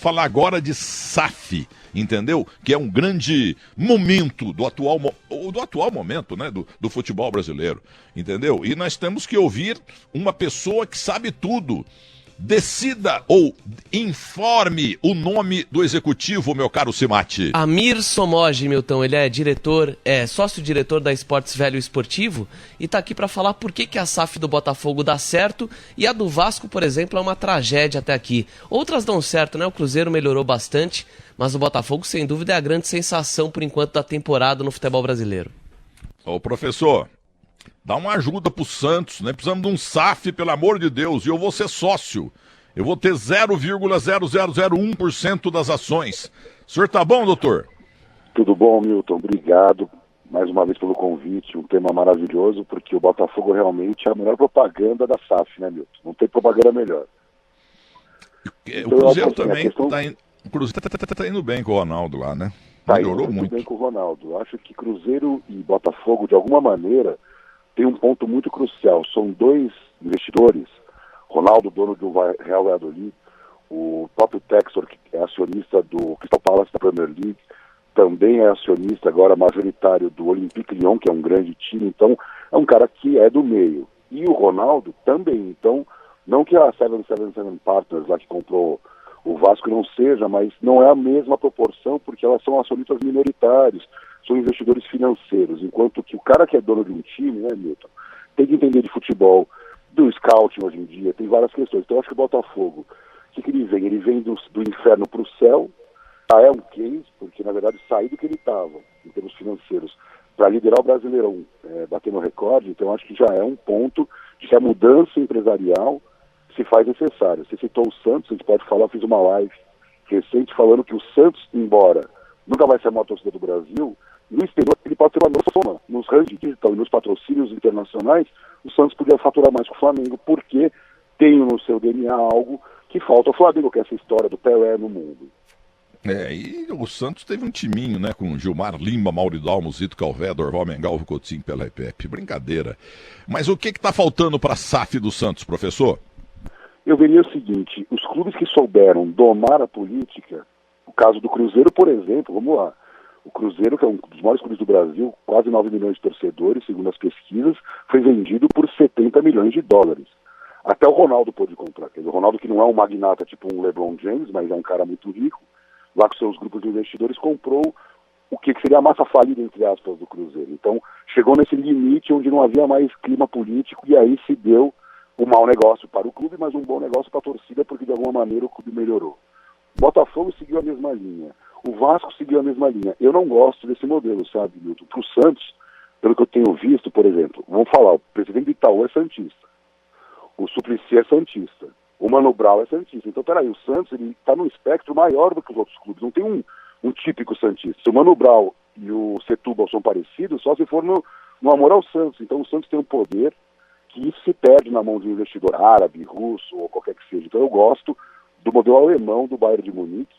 falar agora de SAF, entendeu? Que é um grande momento do atual momento, né? Do futebol brasileiro, entendeu? E nós temos que ouvir uma pessoa que sabe tudo. Decida ou informe o nome do executivo, meu caro Cimatti. Amir Somoge, Milton, ele é sócio-diretor da Esportes Velho Esportivo e tá aqui para falar por que a SAF do Botafogo dá certo e a do Vasco, por exemplo, é uma tragédia até aqui. Outras dão certo, né? O Cruzeiro melhorou bastante, mas o Botafogo, sem dúvida, é a grande sensação, por enquanto, da temporada no futebol brasileiro. Ô, professor, dá uma ajuda pro Santos, né? Precisamos de um SAF, pelo amor de Deus, e eu vou ser sócio. Eu vou ter 0,0001% das ações. O senhor tá bom, doutor? Tudo bom, Milton. Obrigado mais uma vez pelo convite. Um tema maravilhoso, porque o Botafogo realmente é a melhor propaganda da SAF, né, Milton? Não tem propaganda melhor. O Cruzeiro também tá indo. O Cruzeiro tá indo bem com o Ronaldo lá, né? Melhorou muito. Bem com o Ronaldo. Eu acho que Cruzeiro e Botafogo, de alguma maneira, tem um ponto muito crucial. São dois investidores, Ronaldo, dono do Real Valladolid, o próprio Textor, que é acionista do Crystal Palace da Premier League, também é acionista agora majoritário do Olympique Lyon, que é um grande time. Então, é um cara que é do meio. E o Ronaldo também. Então, não que a 777 Partners lá que comprou o Vasco não seja, mas não é a mesma proporção, porque elas são acionistas minoritários, são investidores financeiros, enquanto que o cara que é dono de um time, né, Milton, tem que entender de futebol, do scouting hoje em dia, tem várias questões. Então eu acho que o Botafogo, o que ele vem? Ele vem do inferno para o céu, já é um case, porque na verdade sair do que ele estava, em termos financeiros, para liderar o Brasileirão, batendo recorde, então eu acho que já é um ponto de que a mudança empresarial se faz necessária. Você citou o Santos, a gente pode falar, eu fiz uma live recente falando que o Santos, embora nunca vai ser a maior torcida do Brasil, no exterior ele pode ter uma soma. Nos ranking digital e nos patrocínios internacionais, o Santos podia faturar mais que o Flamengo, porque tem no seu DNA algo que falta ao Flamengo, que é essa história do Pelé no mundo. E o Santos teve um timinho, né, com Gilmar Lima, Mauridalmo, Zito Calvé, Dorval Mengal, Coutinho, Pelé e Pepe. Brincadeira. Mas o que tá faltando para a SAF do Santos, professor? Eu veria o seguinte, os clubes que souberam domar a política, o caso do Cruzeiro, por exemplo, vamos lá, o Cruzeiro, que é um dos maiores clubes do Brasil, quase 9 milhões de torcedores, segundo as pesquisas, foi vendido por 70 milhões de dólares. Até o Ronaldo pôde comprar. Quer dizer, o Ronaldo, que não é um magnata tipo um LeBron James, mas é um cara muito rico, lá com seus grupos de investidores, comprou o que seria a massa falida, entre aspas, do Cruzeiro. Então, chegou nesse limite onde não havia mais clima político e aí se deu um mau negócio para o clube, mas um bom negócio para a torcida, porque de alguma maneira o clube melhorou. O Botafogo seguiu a mesma linha. O Vasco seguiu a mesma linha. Eu não gosto desse modelo, sabe, Milton? Para o Santos, pelo que eu tenho visto, por exemplo, vamos falar, o presidente do Itaú é santista, o Suplicy é santista, o Mano Brown é santista. Então, peraí, o Santos está num espectro maior do que os outros clubes. Não tem um típico santista. Se o Mano Brown e o Setúbal são parecidos, só se for no amor ao Santos. Então, o Santos tem um poder que isso se perde na mão de um investidor árabe, russo ou qualquer que seja. Então, eu gosto do modelo alemão do Bayern de Munique,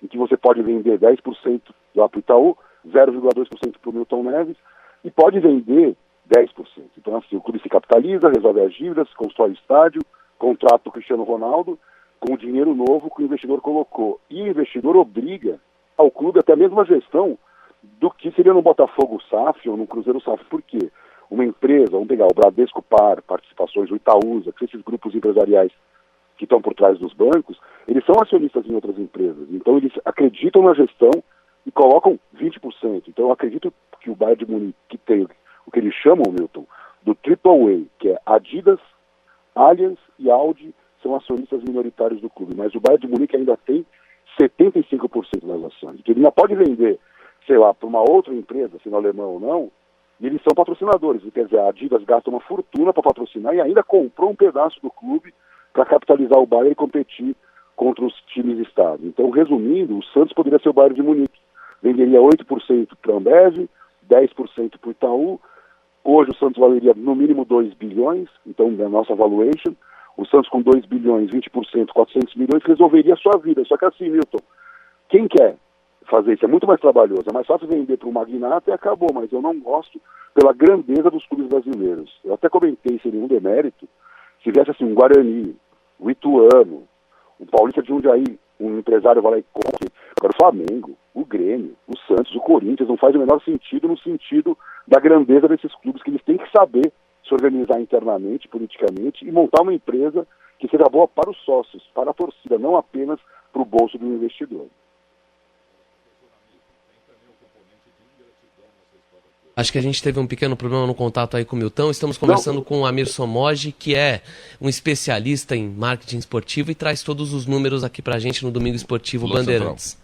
em que você pode vender 10% lá para o Itaú, 0,2% para o Milton Neves, e pode vender 10%. Então, assim, o clube se capitaliza, resolve as dívidas, constrói o estádio, contrata o Cristiano Ronaldo com o dinheiro novo que o investidor colocou. E o investidor obriga ao clube, até mesmo a gestão, do que seria no Botafogo SAF ou no Cruzeiro SAF. Por quê? Uma empresa, vamos pegar o Bradesco Par, Participações, o Itaúsa, que esses grupos empresariais que estão por trás dos bancos, eles são acionistas em outras empresas. Então, eles acreditam na gestão e colocam 20%. Então, eu acredito que o Bayern de Munique, que tem o que eles chamam, Milton, do Triple A, que é Adidas, Allianz e Audi, são acionistas minoritários do clube. Mas o Bayern de Munique ainda tem 75% das ações. Então, ele ainda pode vender, sei lá, para uma outra empresa, sendo alemão ou não, e eles são patrocinadores. Quer dizer, a Adidas gasta uma fortuna para patrocinar e ainda comprou um pedaço do clube para capitalizar o Bayern e competir contra os times de estado. Então, resumindo, o Santos poderia ser o Bayern de Munique. Venderia 8% para a Ambev, 10% para o Itaú. Hoje o Santos valeria no mínimo 2 bilhões, então na nossa valuation. O Santos com 2 bilhões, 20%, 400 milhões, resolveria a sua vida. Só que assim, Milton, quem quer fazer isso? É muito mais trabalhoso. É mais fácil vender para um magnata e acabou, mas eu não gosto pela grandeza dos clubes brasileiros. Eu até comentei, sem nenhum demérito, se tivesse assim um Guarani, o Ituano, o Paulista de Jundiaí, um empresário vai lá e compra. Agora o Flamengo, o Grêmio, o Santos, o Corinthians, não faz o menor sentido no sentido da grandeza desses clubes, que eles têm que saber se organizar internamente, politicamente, e montar uma empresa que seja boa para os sócios, para a torcida, não apenas para o bolso do investidor. Acho que a gente teve um pequeno problema no contato aí com o Milton. Estamos conversando com o Amir Somoji, que é um especialista em marketing esportivo e traz todos os números aqui pra gente no Domingo Esportivo Bandeirantes.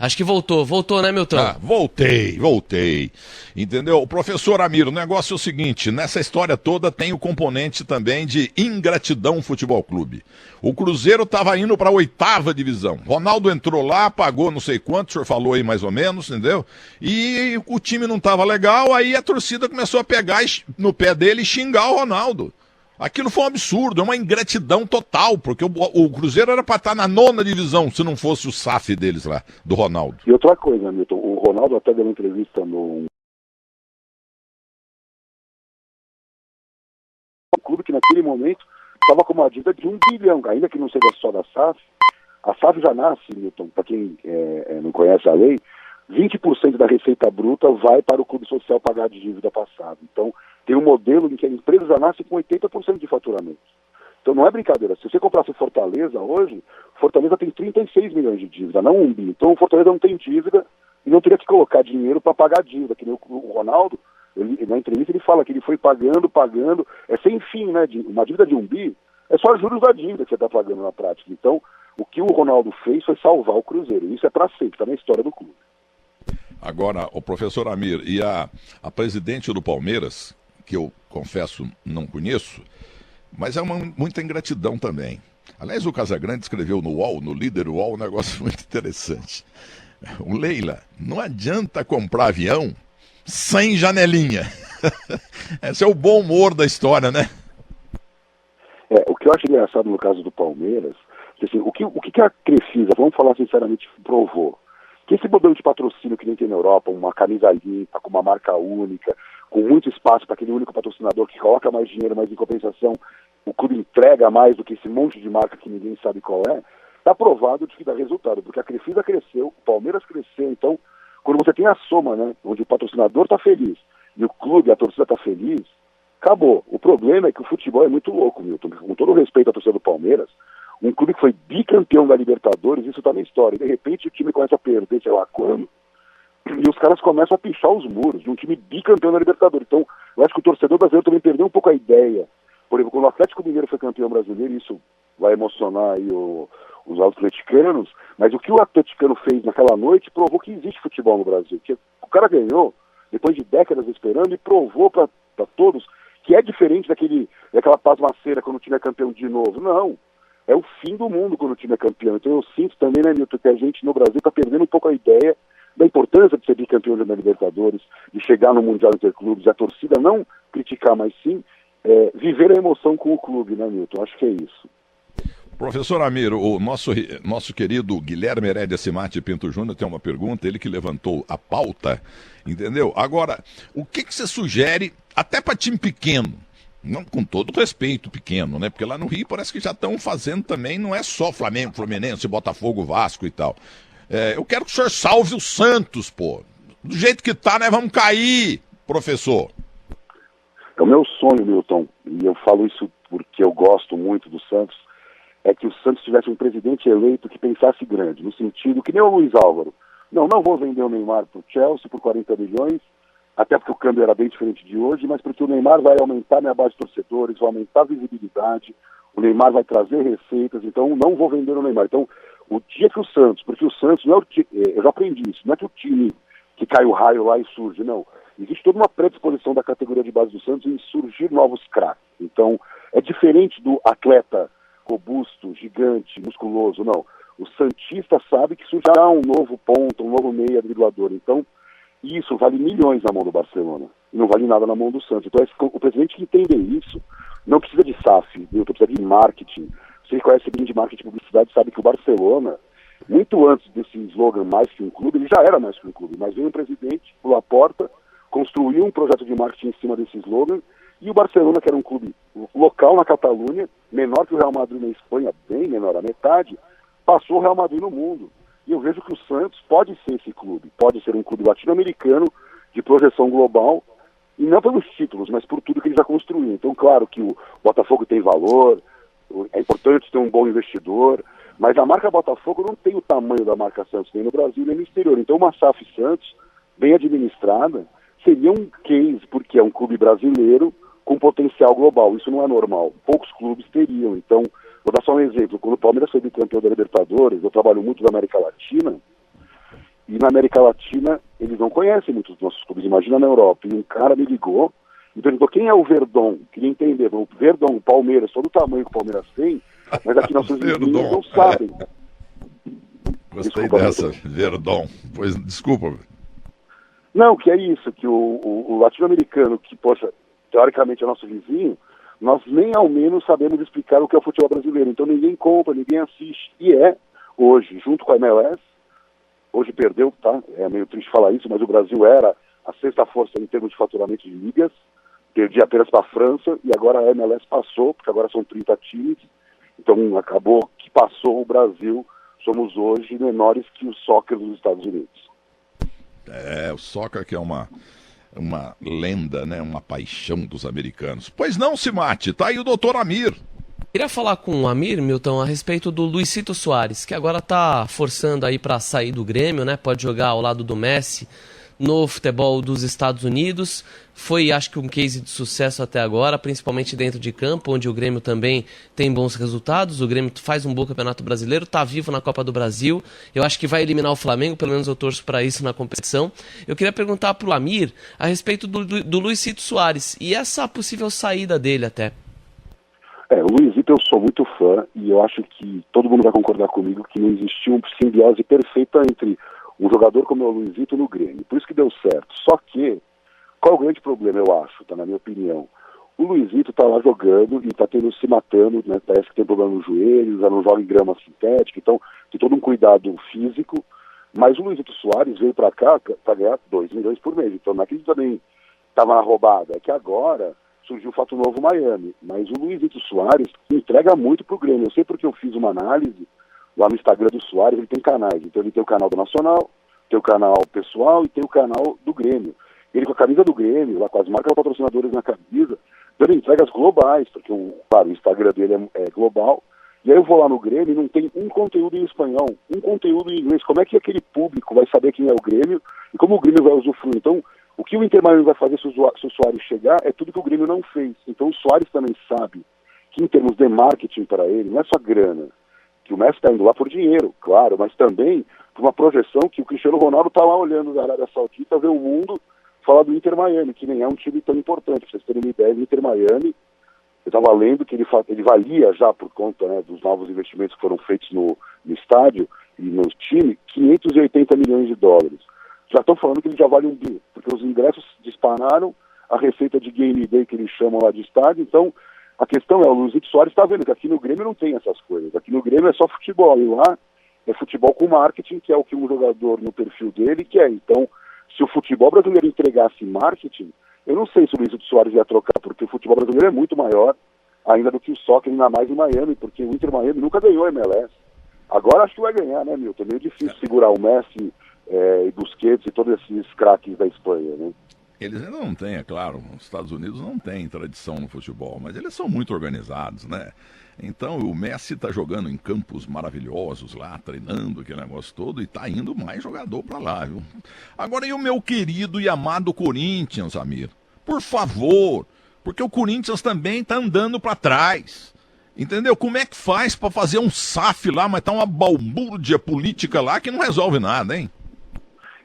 Acho que voltou, né, Milton? Voltei. Entendeu? Professor Amir, o negócio é o seguinte, nessa história toda tem o componente também de ingratidão Futebol Clube. O Cruzeiro estava indo para a 8ª divisão. Ronaldo entrou lá, pagou não sei quanto, o senhor falou aí mais ou menos, entendeu? E o time não estava legal, aí a torcida começou a pegar no pé dele e xingar o Ronaldo. Aquilo foi um absurdo, é uma ingratidão total, porque o Cruzeiro era para estar na 9ª divisão, se não fosse o SAF deles lá, do Ronaldo. E outra coisa, Milton, o Ronaldo até deu uma entrevista no clube que naquele momento estava com uma dívida de 1 bilhão, ainda que não seja só da SAF. A SAF já nasce, Milton, para quem não conhece a lei, 20% da receita bruta vai para o clube social pagar de dívida passada. Então, tem um modelo em que a empresa já nasce com 80% de faturamento. Então, não é brincadeira. Se você comprasse o Fortaleza hoje, Fortaleza tem 36 milhões de dívida, não 1 bi. Então, o Fortaleza não tem dívida e não teria que colocar dinheiro para pagar a dívida. Que nem o Ronaldo, na entrevista, ele fala que ele foi pagando, é sem fim, né? Uma dívida de 1 bi é só juros da dívida que você está pagando na prática. Então, o que o Ronaldo fez foi salvar o Cruzeiro. Isso é para sempre, está na história do clube. Agora, o professor Amir, e a presidente do Palmeiras, que eu confesso não conheço, mas é muita ingratidão também. Aliás, o Casagrande escreveu no UOL, no Líder UOL, um negócio muito interessante. O Leila, não adianta comprar avião sem janelinha. Esse é o bom humor da história, né? O que eu acho engraçado no caso do Palmeiras, assim, o que a Crefisa, vamos falar sinceramente, provou? Que esse modelo de patrocínio que nem tem na Europa, uma camisa limpa, com uma marca única, com muito espaço para aquele único patrocinador que coloca mais dinheiro, mas em compensação o clube entrega mais do que esse monte de marca que ninguém sabe qual é, está provado de que dá resultado, porque a Crefisa cresceu, o Palmeiras cresceu, então quando você tem a soma, né, onde o patrocinador está feliz e o clube, a torcida está feliz, acabou. O problema é que o futebol é muito louco, Milton, com todo o respeito à torcida do Palmeiras, um clube que foi bicampeão da Libertadores, isso está na história, e de repente o time começa a perder, sei lá quando, e os caras começam a pichar os muros de um time bicampeão da Libertadores. Então, eu acho que o torcedor brasileiro também perdeu um pouco a ideia. Por exemplo, quando o Atlético Mineiro foi campeão brasileiro, isso vai emocionar aí os atleticanos, mas o que o atleticano fez naquela noite provou que existe futebol no Brasil. Que o cara ganhou, depois de décadas esperando, e provou para todos que é diferente daquela pasmaceira quando o time é campeão de novo. Não. É o fim do mundo quando o time é campeão. Então eu sinto também, né, Milton, que a gente no Brasil está perdendo um pouco a ideia da importância de ser bicampeão da Libertadores, de chegar no Mundial Interclubes, a torcida não criticar, mas sim viver a emoção com o clube, né, Milton? Acho que é isso. Professor Amir, o nosso querido Guilherme Herédia Cimatti Pinto Júnior tem uma pergunta, ele que levantou a pauta, entendeu? Agora, o que você sugere, até para time pequeno, não, com todo respeito, pequeno, né? Porque lá no Rio parece que já estão fazendo também, não é só Flamengo, Fluminense, Botafogo, Vasco e tal. Eu quero que o senhor salve o Santos, pô. Do jeito que tá, né? Vamos cair, professor. É o meu sonho, Milton, e eu falo isso porque eu gosto muito do Santos, é que o Santos tivesse um presidente eleito que pensasse grande, no sentido que nem o Luiz Álvaro. Não vou vender o Neymar para o Chelsea por 40 milhões, até porque o câmbio era bem diferente de hoje, mas porque o Neymar vai aumentar minha base de torcedores, vai aumentar a visibilidade, o Neymar vai trazer receitas, então não vou vender o Neymar. Então, o dia que o Santos, porque o Santos não é eu já aprendi isso, não é que o time que cai o raio lá e surge, não. Existe toda uma predisposição da categoria de base do Santos em surgir novos craques. Então, é diferente do atleta robusto, gigante, musculoso, não. O santista sabe que surgirá um novo ponto, um novo meia driblador. Então, isso vale milhões na mão do Barcelona. E não vale nada na mão do Santos. Então, o presidente que entender isso, não precisa de SAF, precisa de marketing. Você que conhece bem de marketing e publicidade sabe que o Barcelona, muito antes desse slogan mais que um clube, ele já era mais que um clube. Mas veio um presidente, pulou a porta, construiu um projeto de marketing em cima desse slogan, e o Barcelona, que era um clube local na Catalunha, menor que o Real Madrid na Espanha, bem menor, a metade, passou o Real Madrid no mundo. E eu vejo que o Santos pode ser esse clube, pode ser um clube latino-americano de projeção global, e não pelos títulos, mas por tudo que ele já construiu. Então, claro que o Botafogo tem valor, é importante ter um bom investidor, mas a marca Botafogo não tem o tamanho da marca Santos, nem no Brasil, nem no exterior. Então, uma SAF Santos, bem administrada, seria um case, porque é um clube brasileiro com potencial global. Isso não é normal. Poucos clubes teriam. Então, vou dar só um exemplo. Quando o Palmeiras foi campeão da Libertadores, eu trabalho muito na América Latina, e na América Latina eles não conhecem muitos dos nossos clubes. Imagina na Europa. E um cara me ligou e perguntou quem é o Verdon. Queria entender. O Verdon, o Palmeiras, todo o tamanho que o Palmeiras tem, mas aqui nossos vizinhos não sabem. Gostei dessa, Verdon. Pois, desculpa. Não, que é isso, que o latino-americano, que, poxa, teoricamente é nosso vizinho, nós nem ao menos sabemos explicar o que é o futebol brasileiro. Então ninguém compra, ninguém assiste. E hoje, junto com a MLS, hoje perdeu, tá? É meio triste falar isso, mas o Brasil era a sexta força em termos de faturamento de ligas, perdia apenas para a França, e agora a MLS passou, porque agora são 30 times, então acabou que passou o Brasil, somos hoje menores que o soccer dos Estados Unidos. O soccer que é uma lenda, né? Uma paixão dos americanos. Pois não, Simate, tá aí o doutor Amir. Queria falar com o Amir, Milton, a respeito do Luizito Soares, que agora tá forçando aí para sair do Grêmio, né? Pode jogar ao lado do Messi no futebol dos Estados Unidos. Foi, acho que, um case de sucesso até agora, principalmente dentro de campo, onde o Grêmio também tem bons resultados. O Grêmio faz um bom campeonato brasileiro, está vivo na Copa do Brasil. Eu acho que vai eliminar o Flamengo, pelo menos eu torço para isso na competição. Eu queria perguntar para o Amir a respeito do Luizito Soares e essa possível saída dele até. O Luizito eu sou muito fã e eu acho que todo mundo vai concordar comigo que não existiu uma simbiose perfeita entre um jogador como é o Luizito no Grêmio. Por isso que deu certo. Só que, qual é o grande problema, eu acho, tá, na minha opinião? O Luizito tá lá jogando e tá se matando, né? Parece que tem problema no joelho, já não joga em grama sintética, então tem todo um cuidado físico. Mas o Luizito Soares veio para cá para ganhar 2 milhões por mês. Então não é que ele também estava na roubada, é que agora surgiu o fato novo Miami. Mas o Luizito Soares entrega muito pro Grêmio. Eu sei porque eu fiz uma análise lá no Instagram do Soares, ele tem canais. Então ele tem o canal do Nacional, tem o canal pessoal e tem o canal do Grêmio. Ele com a camisa do Grêmio, lá com as marcas patrocinadores na camisa, dando entregas globais, porque claro, o Instagram dele é global. E aí eu vou lá no Grêmio e não tem um conteúdo em espanhol, um conteúdo em inglês. Como é que aquele público vai saber quem é o Grêmio e como o Grêmio vai usufruir? Então, o que o Inter Miami vai fazer se o Soares chegar é tudo que o Grêmio não fez. Então o Soares também sabe que em termos de marketing para ele, não é só grana, que o Messi está indo lá por dinheiro, claro, mas também por uma projeção que o Cristiano Ronaldo está lá olhando da Arábia Saudita, ver o mundo, falar do Inter Miami, que nem é um time tão importante. Pra vocês terem uma ideia, o Inter Miami, eu estava lendo que ele valia já, por conta, né, dos novos investimentos que foram feitos no estádio e no time, 580 milhões de dólares. Já estão falando que ele já vale 1 bi, porque os ingressos dispararam, a receita de Game Day que eles chamam lá de estádio. Então, a questão é, o Luizito Soares está vendo que aqui no Grêmio não tem essas coisas. Aqui no Grêmio é só futebol, e lá é futebol com marketing, que é o que um jogador no perfil dele quer. Então, se o futebol brasileiro entregasse marketing, eu não sei se o Luizito Soares ia trocar, porque o futebol brasileiro é muito maior ainda do que o soccer, ainda mais em Miami, porque o Inter Miami nunca ganhou MLS. Agora acho que vai ganhar, né, Milton? É meio difícil segurar o Messi e Busquets e todos esses craques da Espanha, né? Eles ainda não têm, é claro, os Estados Unidos não têm tradição no futebol, mas eles são muito organizados, né? Então o Messi está jogando em campos maravilhosos lá, treinando aquele negócio todo, e tá indo mais jogador para lá, viu? Agora, e o meu querido e amado Corinthians, Amir? Por favor, porque o Corinthians também tá andando para trás. Entendeu? Como é que faz para fazer um SAF lá, mas tá uma balbúrdia política lá que não resolve nada, hein?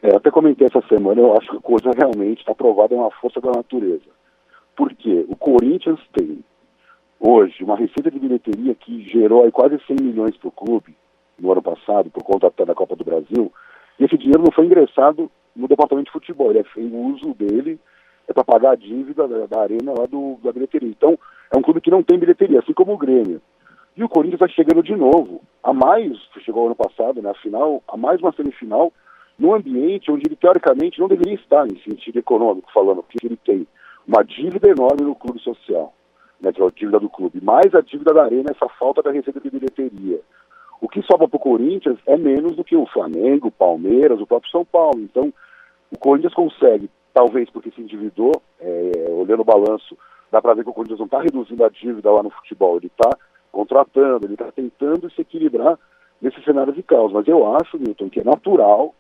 Eu até comentei essa semana, eu acho que a coisa realmente está provada, é uma força da natureza. Por quê? O Corinthians tem, hoje, uma receita de bilheteria que gerou aí quase 100 milhões para o clube no ano passado, por conta até da Copa do Brasil, e esse dinheiro não foi ingressado no departamento de futebol, o uso dele é para pagar a dívida da arena lá da bilheteria. Então, é um clube que não tem bilheteria, assim como o Grêmio. E o Corinthians está chegando de novo, chegou ano passado, né, a mais uma semifinal, num ambiente onde ele, teoricamente, não deveria estar, em sentido econômico falando, porque ele tem uma dívida enorme no clube social, né, que é a dívida do clube, mais a dívida da arena, essa falta da receita de bilheteria. O que sobra para o Corinthians é menos do que o Flamengo, o Palmeiras, o próprio São Paulo. Então, o Corinthians consegue, talvez porque se endividou, olhando o balanço, dá para ver que o Corinthians não está reduzindo a dívida lá no futebol, ele está contratando, ele está tentando se equilibrar nesse cenário de caos. Mas eu acho, Milton, que é natural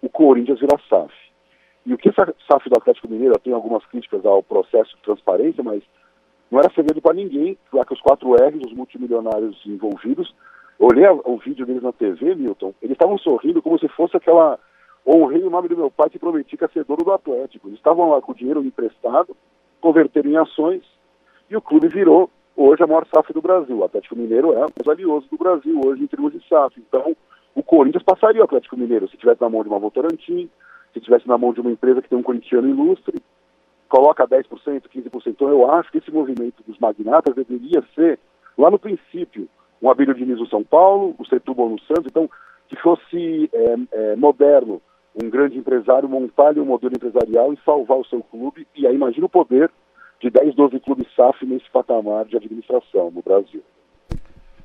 o Corinthians virar SAF. E o que essa SAF do Atlético Mineiro, eu tenho algumas críticas ao processo de transparência, mas não era segredo para ninguém, lá que os 4Rs, os multimilionários envolvidos, eu olhei o vídeo deles na TV, Milton, eles estavam sorrindo como se fosse aquela... Honrei o nome do meu pai que prometi que ia ser dono do Atlético. Eles estavam lá com o dinheiro emprestado, converteram em ações, e o clube virou hoje a maior SAF do Brasil. O Atlético Mineiro é o mais valioso do Brasil hoje em termos de SAF. Então, o Corinthians passaria o Atlético Mineiro se estivesse na mão de uma Votorantim, se estivesse na mão de uma empresa que tem um corintiano ilustre, coloca 10%, 15%. Então, eu acho que esse movimento dos magnatas deveria ser, lá no princípio, um Abílio Diniz no São Paulo, o Setúbal no Santos. Então, que fosse moderno, um grande empresário montar um modelo empresarial e salvar o seu clube. E aí imagina o poder de 10, 12 clubes SAF nesse patamar de administração no Brasil.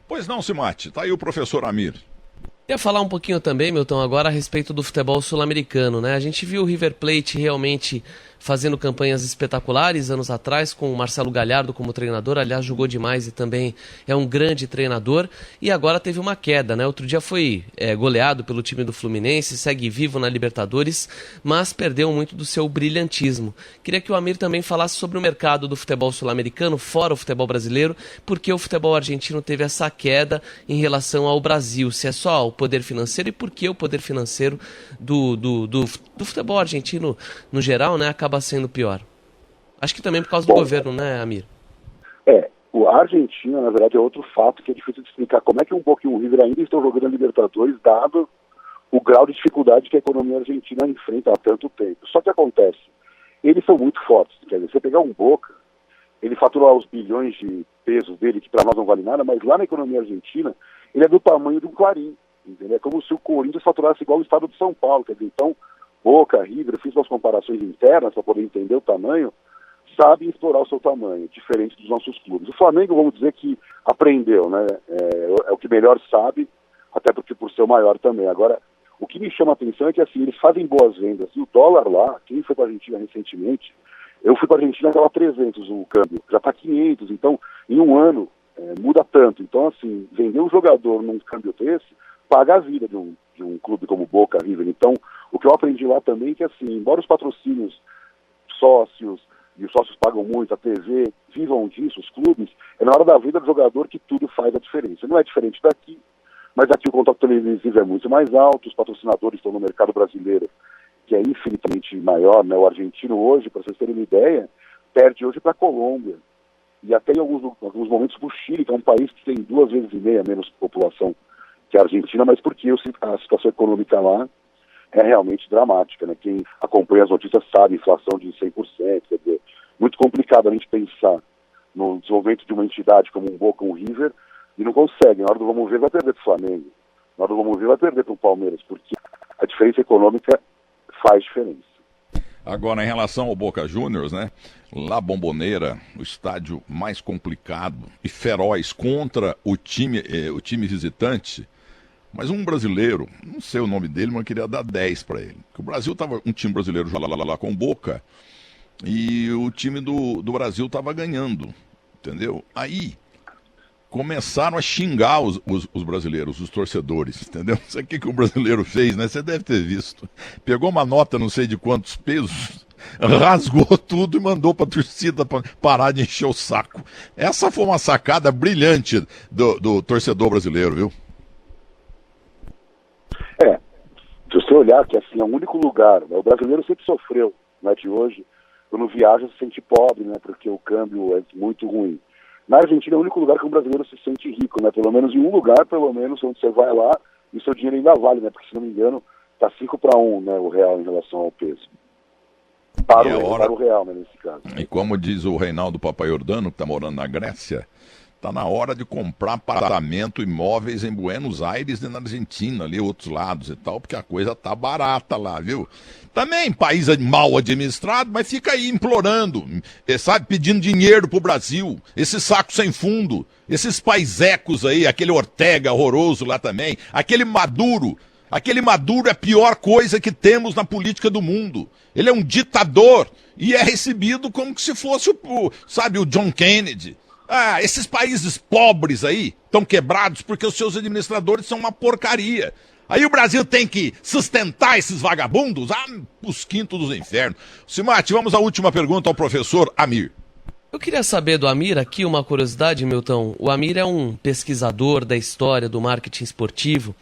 Pois não, Simate. Tá aí o professor Amir. Queria falar um pouquinho também, Milton, agora a respeito do futebol sul-americano, né? A gente viu o River Plate realmente fazendo campanhas espetaculares anos atrás, com o Marcelo Gallardo como treinador, aliás, jogou demais e também é um grande treinador, e agora teve uma queda, né? Outro dia foi goleado pelo time do Fluminense, segue vivo na Libertadores, mas perdeu muito do seu brilhantismo. Queria que o Amir também falasse sobre o mercado do futebol sul-americano, fora o futebol brasileiro, porque o futebol argentino teve essa queda em relação ao Brasil, se é só o poder financeiro e por que o poder financeiro do futebol argentino no geral, né, acaba sendo pior. Acho que também por causa do governo, né, Amir? A Argentina, na verdade, é outro fato que é difícil de explicar. Como é que um Boca e um River ainda estão jogando a Libertadores, dado o grau de dificuldade que a economia argentina enfrenta há tanto tempo. Só que acontece, eles são muito fortes. Quer dizer, você pegar um Boca, ele fatura lá os bilhões de pesos dele, que para nós não vale nada, mas lá na economia argentina, ele é do tamanho de um Clarim. Entendeu? É como se o Corinthians faturasse igual o estado de São Paulo. Quer dizer, então, Boca, River, fiz umas comparações internas para poder entender o tamanho, sabem explorar o seu tamanho, diferente dos nossos clubes. O Flamengo, vamos dizer que aprendeu, né? É o que melhor sabe, até porque por ser o maior também. Agora, o que me chama a atenção é que assim, eles fazem boas vendas. E o dólar lá, quem foi para a Argentina recentemente, eu fui para a Argentina, estava 300 o câmbio, já está 500. Então, em um ano, muda tanto. Então, assim, vender um jogador num câmbio desse, paga a vida de um clube como Boca, River. Então, o que eu aprendi lá também é que, assim, embora os patrocínios, sócios, e os sócios pagam muito, a TV, vivam disso, os clubes, é na hora da vida do jogador que tudo faz a diferença. Não é diferente daqui, mas aqui o contrato televisivo é muito mais alto, os patrocinadores estão no mercado brasileiro, que é infinitamente maior, né? O argentino hoje, para vocês terem uma ideia, perde hoje para a Colômbia, e até em alguns momentos para o Chile, que é um país que tem 2,5 vezes menos população que a Argentina, mas porque a situação econômica lá é realmente dramática, né? Quem acompanha as notícias sabe, inflação de 100%, quer dizer, muito complicado a gente pensar no desenvolvimento de uma entidade como um Boca, um River, e não consegue. Na hora do vamos ver, vai perder para o Flamengo. Na hora do vamos ver, vai perder para o Palmeiras, porque a diferença econômica faz diferença. Agora, em relação ao Boca Juniors, né? La Bombonera, o estádio mais complicado e feroz contra o time visitante. Mas um brasileiro, não sei o nome dele, mas eu queria dar 10 para ele. Porque o Brasil tava, um time brasileiro jogando lá com o Boca, e o time do Brasil tava ganhando, entendeu? Aí começaram a xingar os brasileiros, os torcedores, entendeu? Não sei o que o brasileiro fez, né? Você deve ter visto. Pegou uma nota, não sei de quantos pesos, rasgou tudo e mandou pra torcida parar de encher o saco. Essa foi uma sacada brilhante do torcedor brasileiro, viu? Se você olhar que assim, é o único lugar, né? O brasileiro sempre sofreu, né, de hoje, quando viaja se sente pobre, né, porque o câmbio é muito ruim. Na Argentina é o único lugar que o brasileiro se sente rico, né, pelo menos em um lugar, pelo menos, onde você vai lá, e o seu dinheiro ainda vale, né, porque se não me engano, tá 5-1, né, o real em relação ao peso. Para o real, né, nesse caso. E como diz o Reinaldo Papaiordano, que está morando na Grécia, Tá na hora de comprar apartamento, imóveis em Buenos Aires e na Argentina, ali outros lados e tal, porque a coisa tá barata lá, viu? Também país mal administrado, mas fica aí implorando, sabe, pedindo dinheiro pro Brasil, esse saco sem fundo, esses paisecos aí, aquele Ortega horroroso lá também, aquele Maduro é a pior coisa que temos na política do mundo. Ele é um ditador e é recebido como se fosse o John Kennedy. Ah, esses países pobres aí estão quebrados porque os seus administradores são uma porcaria. Aí o Brasil tem que sustentar esses vagabundos? Ah, os quintos dos infernos. Simate, vamos à última pergunta ao professor Amir. Eu queria saber do Amir aqui uma curiosidade, Milton. O Amir é um pesquisador da história do marketing esportivo.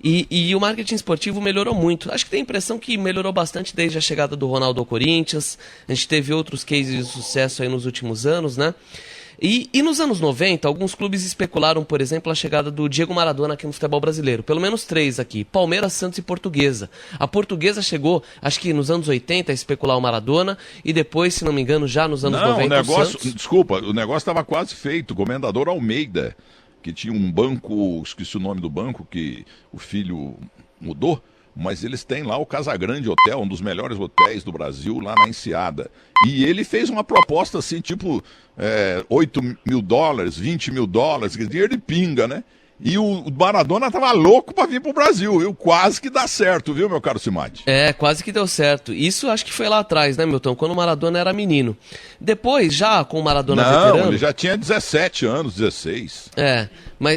E o marketing esportivo melhorou muito. Acho que tem a impressão que melhorou bastante desde a chegada do Ronaldo ao Corinthians. A gente teve outros cases de sucesso aí nos últimos anos, né? E nos anos 90, alguns clubes especularam, por exemplo, a chegada do Diego Maradona aqui no futebol brasileiro. Pelo menos 3 aqui. Palmeiras, Santos e Portuguesa. A Portuguesa chegou, acho que nos anos 80, a especular o Maradona. E depois, se não me engano, já nos anos 90, o negócio, Santos... Desculpa, o negócio estava quase feito. O Comendador Almeida, que tinha um banco, esqueci o nome do banco, que o filho mudou, mas eles têm lá o Casagrande Hotel, um dos melhores hotéis do Brasil, lá na Enseada. E ele fez uma proposta assim, tipo, $8 mil, $20 mil, dinheiro de pinga, né? E o Maradona tava louco pra vir pro Brasil, viu? Quase que dá certo, viu, meu caro Simate? Quase que deu certo. Isso acho que foi lá atrás, né, Milton? Quando o Maradona era menino. Depois, já com o Maradona veterano... ele já tinha 17 anos, 16.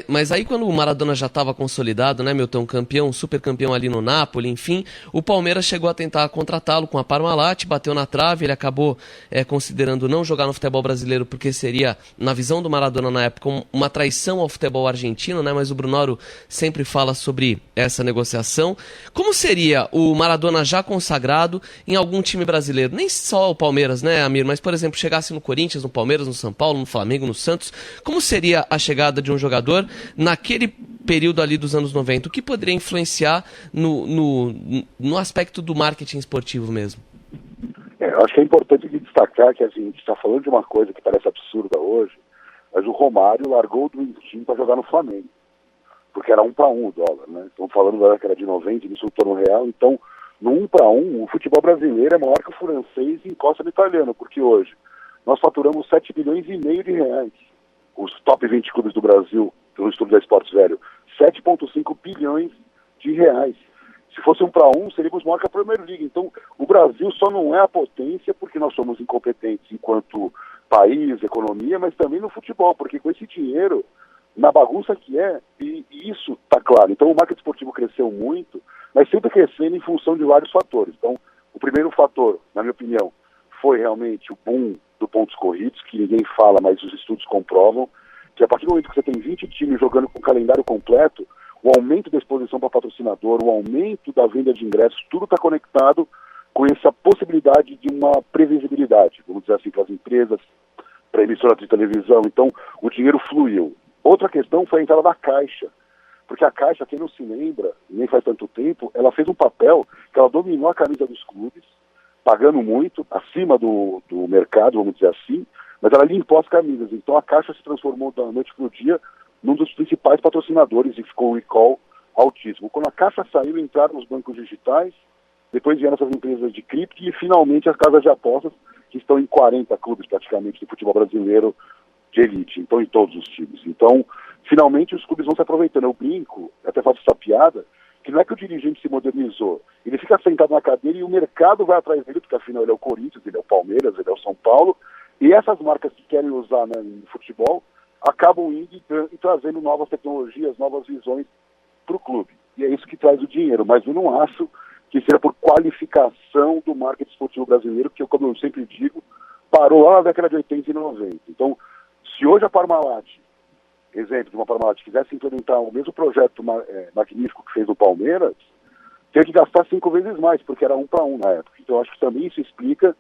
Mas aí quando o Maradona já estava consolidado, né, Milton? Campeão, super campeão ali no Napoli, enfim, o Palmeiras chegou a tentar contratá-lo com a Parmalat, bateu na trave, ele acabou considerando não jogar no futebol brasileiro porque seria, na visão do Maradona na época, uma traição ao futebol argentino, né? Mas o Brunoro sempre fala sobre essa negociação. Como seria o Maradona já consagrado em algum time brasileiro? Nem só o Palmeiras, né, Amir? Mas, por exemplo, chegasse no Corinthians, no Palmeiras, no São Paulo, no Flamengo, no Santos. Como seria a chegada de um jogador naquele período ali dos anos 90? O que poderia influenciar no aspecto do marketing esportivo mesmo? Eu acho que é importante destacar que assim, a gente está falando de uma coisa que parece absurda hoje, mas o Romário largou o Dream Team para jogar no Flamengo, porque era 1 para 1 o dólar, né? Estamos falando da década de 90, isso no torno real, então no 1 para 1 o futebol brasileiro é maior que o francês e encosta no italiano, porque hoje nós faturamos 7 bilhões e meio de reais. Os top 20 clubes do Brasil, pelo estudo da Esportes Velho, 7,5 bilhões de reais. Se fosse 1 para 1, seríamos maior que a Premier League. Então, o Brasil só não é a potência porque nós somos incompetentes enquanto país, economia, mas também no futebol, porque com esse dinheiro, na bagunça que é, e isso está claro. Então, o marketing esportivo cresceu muito, mas sempre crescendo em função de vários fatores. Então, o primeiro fator, na minha opinião, foi realmente o boom do pontos corridos, que ninguém fala, mas os estudos comprovam, que a partir do momento que você tem 20 times jogando com o calendário completo, o aumento da exposição para patrocinador, o aumento da venda de ingressos, tudo está conectado com essa possibilidade de uma previsibilidade, vamos dizer assim, para as empresas, para emissoras de televisão. Então, o dinheiro fluiu. Outra questão foi a entrada da Caixa, porque a Caixa, quem não se lembra, nem faz tanto tempo, ela fez um papel que ela dominou a camisa dos clubes, pagando muito, acima do mercado, vamos dizer assim, mas ela limpou as camisas. Então a Caixa se transformou da noite para o dia num dos principais patrocinadores e ficou um recall altíssimo. Quando a Caixa saiu, entraram os bancos digitais, depois vieram essas empresas de cripto e finalmente as casas de apostas, que estão em 40 clubes praticamente do futebol brasileiro de elite, então em todos os times. Então, finalmente os clubes vão se aproveitando. Eu brinco, até faço essa piada, que não é que o dirigente se modernizou, ele fica sentado na cadeira e o mercado vai atrás dele, porque afinal ele é o Corinthians, ele é o Palmeiras, ele é o São Paulo, e essas marcas que querem usar, né, no futebol acabam indo e trazendo novas tecnologias, novas visões para o clube. E é isso que traz o dinheiro, mas eu não acho que seja por qualificação do marketing esportivo brasileiro, que, como eu sempre digo, parou lá na década de 80 e 90. Então, se hoje a Parmalat, exemplo de uma Parmalat, quisesse implementar o mesmo projeto magnífico que fez no Palmeiras, teria que gastar 5 vezes mais, porque era 1 para 1 na época. Então, eu acho que também isso explica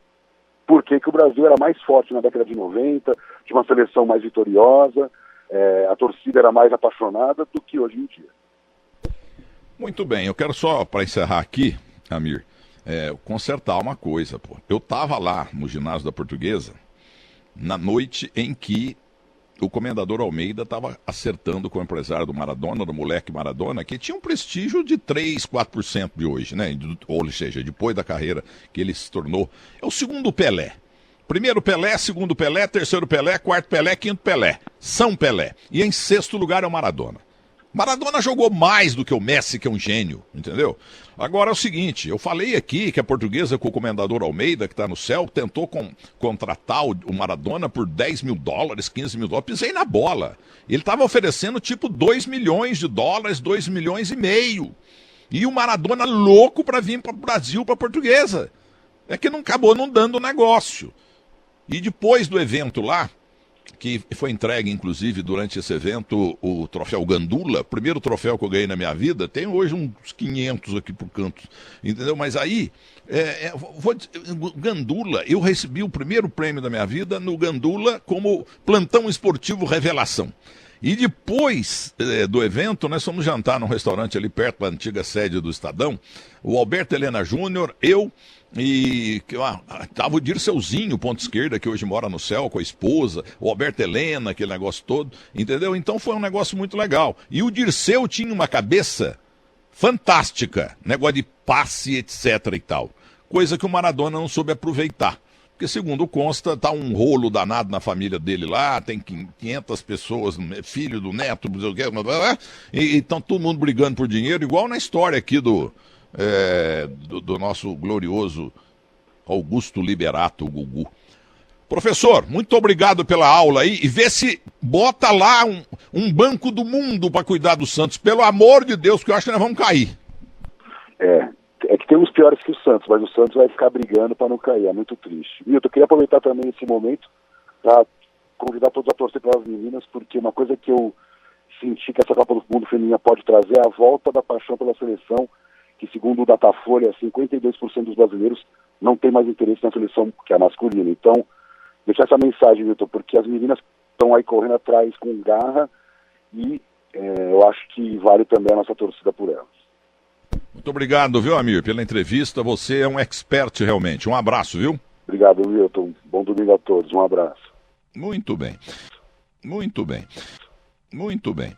por que o Brasil era mais forte na década de 90, tinha uma seleção mais vitoriosa, a torcida era mais apaixonada do que hoje em dia. Muito bem, eu quero só, para encerrar aqui, Amir, consertar uma coisa, pô. Eu estava lá no ginásio da Portuguesa na noite em que o comendador Almeida estava acertando com o empresário do Maradona, do moleque Maradona, que tinha um prestígio de 3, 4% de hoje, né? Ou seja, depois da carreira que ele se tornou. É o segundo Pelé. Primeiro Pelé, segundo Pelé, terceiro Pelé, quarto Pelé, quinto Pelé. São Pelé. E em sexto lugar é o Maradona. Maradona jogou mais do que o Messi, que é um gênio, entendeu? Agora é o seguinte, eu falei aqui que a portuguesa com o comendador Almeida, que está no céu, tentou contratar o Maradona por 10 mil dólares, 15 mil dólares, pisei na bola. Ele estava oferecendo tipo 2 milhões de dólares, 2 milhões e meio. E o Maradona louco para vir para o Brasil, para a portuguesa. É que não acabou não dando negócio. E depois do evento lá, que foi entregue, inclusive, durante esse evento, o troféu Gandula, primeiro troféu que eu ganhei na minha vida, tem hoje uns 500 aqui por canto, entendeu? Mas aí, Gandula, eu recebi o primeiro prêmio da minha vida no Gandula como plantão esportivo revelação. E depois do evento, nós fomos jantar num restaurante ali perto da antiga sede do Estadão, o Alberto Helena Júnior, eu... E tava o Dirceuzinho, ponta esquerda, que hoje mora no céu com a esposa, o Alberto Helena, aquele negócio todo, entendeu? Então foi um negócio muito legal. E o Dirceu tinha uma cabeça fantástica, negócio de passe, etc e tal. Coisa que o Maradona não soube aproveitar. Porque, segundo consta, tá um rolo danado na família dele lá, tem 500 pessoas, filho do neto, não sei o quê, e estão todo mundo brigando por dinheiro, igual na história aqui do nosso glorioso Augusto Liberato, o Gugu. Professor, muito obrigado pela aula aí, e vê se bota lá um banco do mundo para cuidar do Santos, pelo amor de Deus, que eu acho que nós vamos cair. É que tem uns piores que o Santos, mas o Santos vai ficar brigando para não cair, é muito triste. Milton, eu queria aproveitar também esse momento para convidar todos a torcer pelas meninas, porque uma coisa que eu senti que essa Copa do Mundo feminina pode trazer é a volta da paixão pela seleção, que segundo o Datafolha, 52% dos brasileiros não tem mais interesse na seleção que é a masculina. Então, deixar essa mensagem, Milton, porque as meninas estão aí correndo atrás com garra e eu acho que vale também a nossa torcida por elas. Muito obrigado, viu, Amir, pela entrevista. Você é um expert realmente. Um abraço, viu? Obrigado, Milton. Bom domingo a todos. Um abraço. Muito bem. Muito bem. Muito bem.